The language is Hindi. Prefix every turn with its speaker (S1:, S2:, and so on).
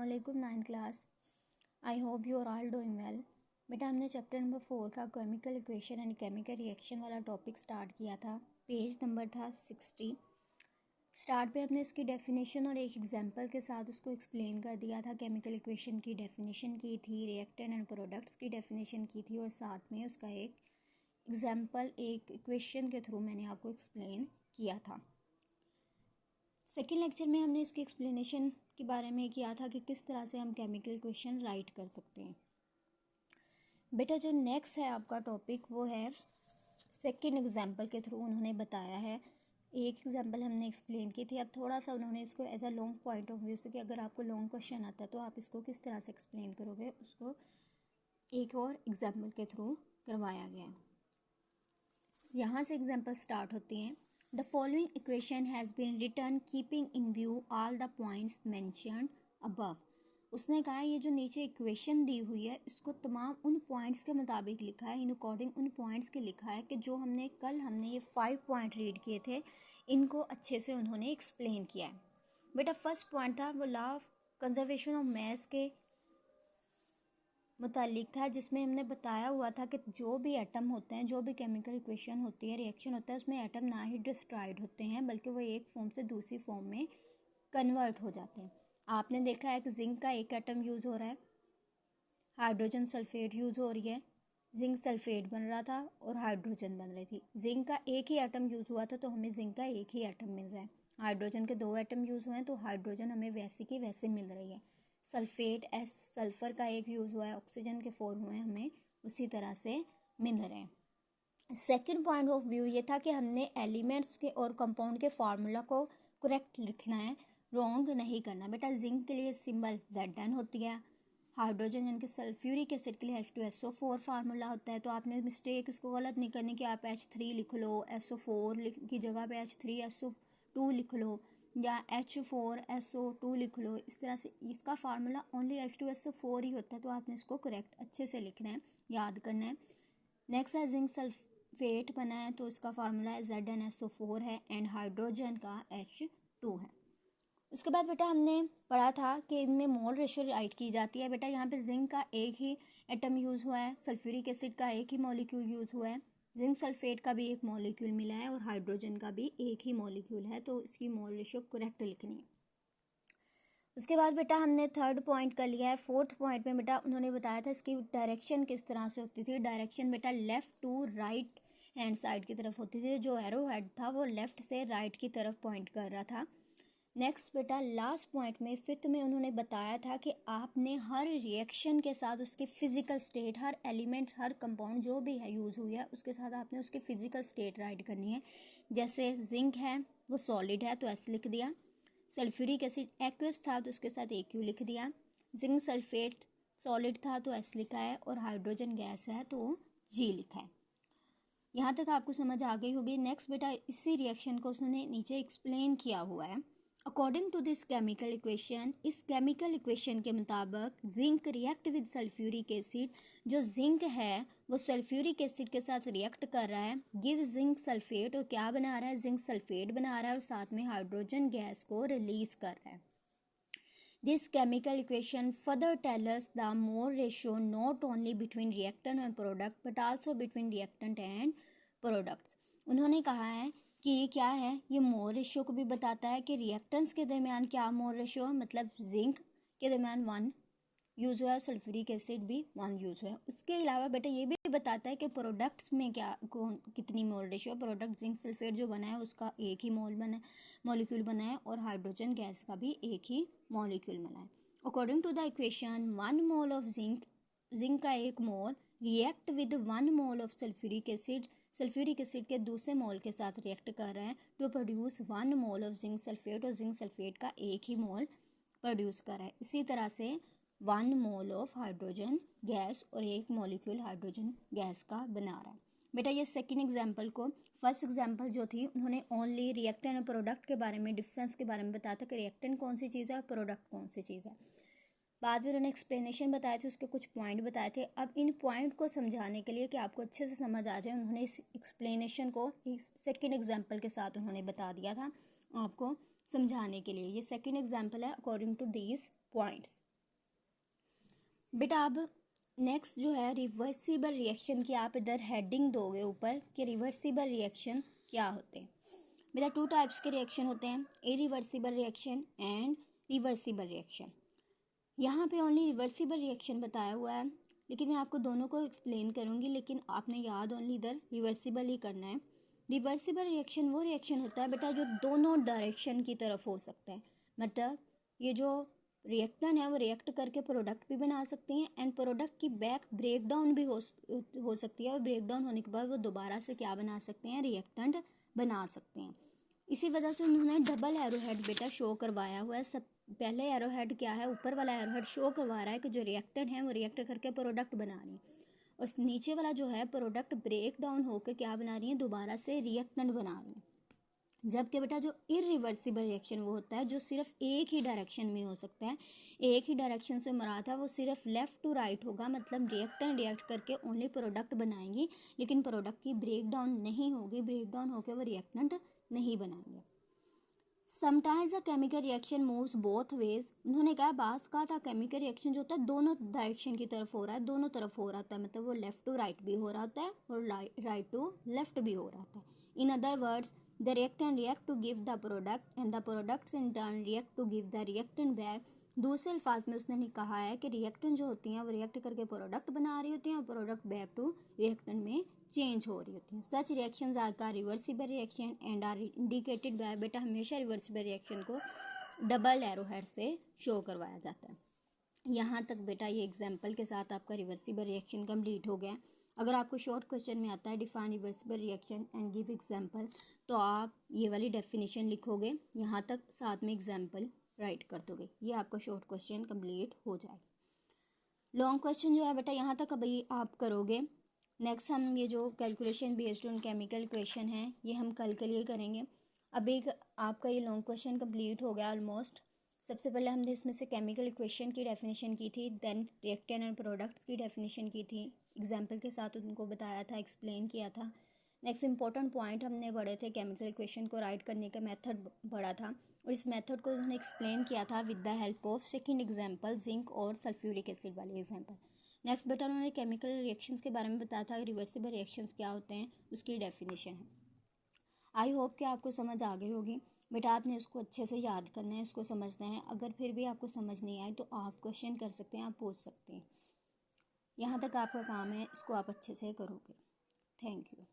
S1: अस्सलामुअलैकुम 9th class. I hope you are all doing well. बेटा हमने चैप्टर नंबर 4 का chemical equation and chemical reaction वाला टॉपिक स्टार्ट किया था। पेज नंबर था 60। स्टार्ट पे हमने इसकी डेफिनेशन और एक एग्जांपल के साथ उसको एक्सप्लेन कर दिया था। केमिकल इक्वेशन की डेफिनेशन की थी, रिएक्टेंट एंड प्रोडक्ट्स की डेफिनेशन की थी और साथ में उसका एक एग्जाम्पल एक इक्वेशन के थ्रू मैंने आपको एक्सप्लेन किया था। सेकेंड लेक्चर में हमने इसकी एक्सप्लेनेशन के बारे में किया था कि किस तरह से हम केमिकल इक्वेशन राइट कर सकते हैं। बेटा जो नेक्स्ट है आपका टॉपिक वो है सेकेंड एग्जांपल के थ्रू उन्होंने बताया है। एक एग्जांपल हमने एक्सप्लेन की थी, अब थोड़ा सा उन्होंने इसको as a long point of view से कि अगर आपको लॉन्ग क्वेश्चन आता है तो आप इसको किस तरह से एक्सप्लेन करोगे, उसको एक और एग्जाम्पल के थ्रू करवाया गया है। यहाँ से एग्जाम्पल स्टार्ट होती हैं। The following equation has been written keeping in view all the points mentioned above. उसने कहा है ये जो नीचे इक्वेशन दी हुई है इसको तमाम उन पॉइंट्स के मुताबिक लिखा है, इन अकॉर्डिंग उन पॉइंट्स के लिखा है कि जो हमने ये 5 पॉइंट रीड किए थे, इनको अच्छे से उन्होंने एक्सप्लेन किया है। बेटा फर्स्ट पॉइंट था वो law of conservation of mass के मुतालिक था, जिसमें हमने बताया हुआ था कि जो भी एटम होते हैं, जो भी केमिकल इक्वेशन होती है, रिएक्शन होता है, उसमें एटम ना ही डिस्ट्रॉयड होते हैं बल्कि वो एक फॉर्म से दूसरी फॉर्म में कन्वर्ट हो जाते हैं। आपने देखा है कि जिंक का एक एटम यूज़ हो रहा है, हाइड्रोजन सल्फेट यूज़ हो रही है, जिंक सल्फेट बन रहा था और हाइड्रोजन बन रही थी। जिंक का एक ही एटम यूज़ हुआ था तो हमें जिंक का एक ही एटम मिल रहा है। हाइड्रोजन के 2 एटम यूज़ हुए हैं तो हाइड्रोजन हमें वैसे की वैसे मिल रही है। सल्फेट एस सल्फ़र का एक यूज़ हुआ है, ऑक्सीजन के 4 हुए हैं, हमें उसी तरह से मिल रहे हैं। सेकंड पॉइंट ऑफ व्यू ये था कि हमने एलिमेंट्स के और कंपाउंड के फार्मूला को करेक्ट लिखना है, रॉन्ग नहीं करना। बेटा जिंक के लिए सिंबल Zn होती है, हाइड्रोजन यानी कि सल्फ्यूरिक एसिड के लिए H2SO4 फार्मूला होता है। तो आपने मिस्टेक इसको गलत नहीं करनी कि आप H3 लिख लो, SO4 की जगह पे H3SO2 लिख लो या H4SO2 लिख लो। इस तरह से इसका फार्मूला ओनली H2SO4 ही होता है, तो आपने इसको करेक्ट अच्छे से लिखना है, याद करना है। नेक्स्ट है जिंक सल्फेट बना है तो इसका फार्मूला है ZnSO4 है एंड हाइड्रोजन का H2 है। उसके बाद बेटा हमने पढ़ा था कि इनमें मोल रेशियो राइट की जाती है। बेटा यहाँ पे जिंक का एक ही एटम यूज़ हुआ है, सल्फ्यूरिक एसिड का एक ही मॉलिक्यूल यूज़ हुआ है, जिंक सल्फेट का भी एक मॉलिक्यूल मिला है और हाइड्रोजन का भी एक ही मॉलिक्यूल है, तो इसकी मोल रेशियो करेक्ट लिखनी है। उसके बाद बेटा हमने थर्ड पॉइंट कर लिया है। फोर्थ पॉइंट में बेटा उन्होंने बताया था इसकी डायरेक्शन किस तरह से होती थी। डायरेक्शन बेटा left to right hand side की तरफ होती थी, जो एरो हेड था वो लेफ़्ट से राइट की तरफ पॉइंट कर रहा था। नेक्स्ट बेटा लास्ट पॉइंट में फिफ्थ में उन्होंने बताया था कि आपने हर रिएक्शन के साथ उसके फिजिकल स्टेट, हर एलिमेंट, हर कंपाउंड जो भी है यूज़ हुई है उसके साथ आपने उसकी फिजिकल स्टेट राइट करनी है। जैसे जिंक है वो सॉलिड है तो एस लिख दिया, सल्फ्यूरिक एसिड एक्वस था तो उसके साथ AQ लिख दिया, जिंक सल्फेट सॉलिड था तो S लिखा है और हाइड्रोजन गैस है तो G लिखा है। यहाँ तक आपको समझ आ गई होगी। नेक्स्ट बेटा इसी रिएक्शन को उसने नीचे एक्सप्लेन किया हुआ है। According to this chemical equation, इस केमिकल इक्वेशन के मुताबिक zinc react with sulphuric acid, जो जिंक है वो सल्फ्यूरिक एसिड के साथ रिएक्ट कर रहा है, गिव जिंक सल्फेट, और क्या बना रहा है, जिंक सल्फेट बना रहा है और साथ में हाइड्रोजन गैस को रिलीज कर रहा है। This chemical equation further tells us the mole ratio not only between reactant and product but also between reactant and products. उन्होंने कहा है कि ये क्या है, ये मोल रेशियो को भी बताता है कि रिएक्टेंट्स के दरमियान क्या मोल रेशियो है, मतलब जिंक के दरमियान 1 यूज़ हुआ है, सल्फ्यूरिक एसिड भी 1 यूज़ हुआ है। उसके अलावा बेटा ये भी बताता है कि प्रोडक्ट्स में कितनी mole ratio, product zinc sulphate जो बना है उसका एक ही मॉलिक्यूल बना है और हाइड्रोजन गैस का भी एक ही मॉलिक्यूल बना है। According to the equation 1 mole of zinc का 1 mole react with 1 mole of sulphuric acid के दूसरे मोल के साथ रिएक्ट कर रहा है to produce 1 mole of zinc sulphate, और जिंक सल्फेट का एक ही मोल प्रोड्यूस कर रहा है। इसी तरह से 1 मोल ऑफ हाइड्रोजन गैस और एक मॉलिक्यूल हाइड्रोजन गैस का बना रहा है। बेटा ये सेकंड एग्जांपल को, फर्स्ट एग्जांपल जो थी उन्होंने ओनली रिएक्टेंट और प्रोडक्ट के बारे में, डिफरेंस के बारे में बताया था कि रिएक्टेंट कौन सी चीज़ है और प्रोडक्ट कौन सी चीज़ है। बाद में उन्होंने एक्सप्लेनेशन बताए थे, उसके कुछ पॉइंट बताए थे। अब इन पॉइंट को समझाने के लिए कि आपको अच्छे से समझ आ जाए, उन्होंने इस एक्सप्लेनेशन को सेकेंड एग्जाम्पल के साथ उन्होंने बता दिया था आपको समझाने के लिए। ये सेकेंड एग्जाम्पल है अकॉर्डिंग टू दीज पॉइंट्स। बेटा अब नेक्स्ट जो है रिवर्सिबल रिएक्शन की आप इधर हेडिंग दोगे ऊपर कि रिवर्सिबल रिएक्शन क्या होते हैं। बेटा 2 टाइप्स के रिएक्शन होते हैं, irreversible reaction and reversible reaction. यहाँ पे ओनली रिवर्सिबल रिएक्शन बताया हुआ है, लेकिन मैं आपको दोनों को एक्सप्लेन करूँगी, लेकिन आपने याद ओनली इधर रिवर्सिबल ही करना है। रिवर्सिबल रिएक्शन वो रिएक्शन होता है बेटा जो दोनों डायरेक्शन की तरफ हो सकता है, मतलब ये जो रिएक्टेंट है वो रिएक्ट करके प्रोडक्ट भी बना सकते हैं एंड प्रोडक्ट की बैक ब्रेक डाउन भी हो सकती है, और ब्रेक डाउन होने के बाद वो दोबारा से क्या बना सकते हैं, रिएक्टेंट बना सकते हैं। इसी वजह से उन्होंने डबल एरोहेड बेटा शो करवाया हुआ है। सब पहले एरोहेड क्या है, ऊपर वाला एरोहेड शो करवा रहा है कि जो रिएक्टेंट है वो रिएक्ट करके प्रोडक्ट बना रही है, और नीचे वाला जो है प्रोडक्ट ब्रेक डाउन होकर क्या बना रही है, दोबारा से रिएक्टेंट बना रही है। जबकि बेटा जो इरिवर्सिबल रिएक्शन वो होता है जो सिर्फ एक ही डायरेक्शन में हो सकता है। एक ही डायरेक्शन से मुराद है वो सिर्फ लेफ्ट टू राइट होगा, मतलब रिएक्टेंट रिएक्ट करके ओनली प्रोडक्ट बनाएंगी, लेकिन प्रोडक्ट की ब्रेक डाउन नहीं होगी, ब्रेक डाउन होकर वो रिएक्टेंट नहीं बनाएंगे। Sometimes a chemical reaction moves both ways. उन्होंने कहा बात का था केमिकल रिएक्शन जो होता है दोनों डायरेक्शन की तरफ हो रहा है, दोनों तरफ हो रहा होता है, मतलब वो लेफ्ट टू राइट भी हो रहा होता है और राइट टू लेफ्ट भी हो रहा होता है। In other words the reactant react to give the product and the products in turn react to give the reactant back. दूसरे अल्फाज में उसने कहा है कि रिएक्टेंट जो होती हैं वो रिएक्ट करके प्रोडक्ट बना रही होती हैं और प्रोडक्ट बैक टू रिएक्टेंट में चेंज हो रही होती हैं। सच रिएक्शंस आर का reversible reaction and are indicated by, बेटा हमेशा रिवर्सिबल रिएक्शन को डबल एरो हेड से शो करवाया जाता है। यहाँ तक बेटा ये एग्जाम्पल के साथ आपका रिवर्सिबल रिएक्शन कंप्लीट हो गया। अगर आपको शॉर्ट क्वेश्चन में आता है define reversible reaction and give example, तो आप ये वाली डेफिनेशन लिखोगे, यहाँ तक साथ में एग्जाम्पल राइट कर दोगे, ये आपका शॉर्ट क्वेश्चन कंप्लीट हो जाएगा। लॉन्ग क्वेश्चन जो है बेटा यहाँ तक अभी आप करोगे। नेक्स्ट हम ये जो calculation based on chemical equation है ये हम कल के लिए करेंगे। अभी आपका ये लॉन्ग क्वेश्चन कंप्लीट हो गया ऑलमोस्ट। सबसे पहले हमने इसमें से केमिकल इक्वेशन की डेफिनेशन की थी, देन रिएक्टेंट एंड प्रोडक्ट्स की डेफिनेशन की थी, एग्जांपल के साथ उनको बताया था, एक्सप्लेन किया था। नेक्स्ट इंपॉर्टेंट पॉइंट हमने पढ़े थे, केमिकल इक्वेशन को राइट करने का मेथड पढ़ा था, और इस मेथड को उन्होंने एक्सप्लेन किया था with the help of second example zinc और सल्फ्यूरिक एसिड वाले एग्जाम्पल। नेक्स्ट बेटा उन्होंने केमिकल रिएक्शंस के बारे में बताया था, रिवर्सिबल रिएक्शंस क्या होते हैं उसकी डेफिनेशन है। आई होप कि आपको समझ आ गई होगी। बेटा आपने उसको अच्छे से याद करना है, उसको समझना है। अगर फिर भी आपको समझ नहीं आए तो आप क्वेश्चन कर सकते हैं, आप पूछ सकते हैं। यहाँ तक आपका काम है, इसको आप अच्छे से करोगे। Thank you.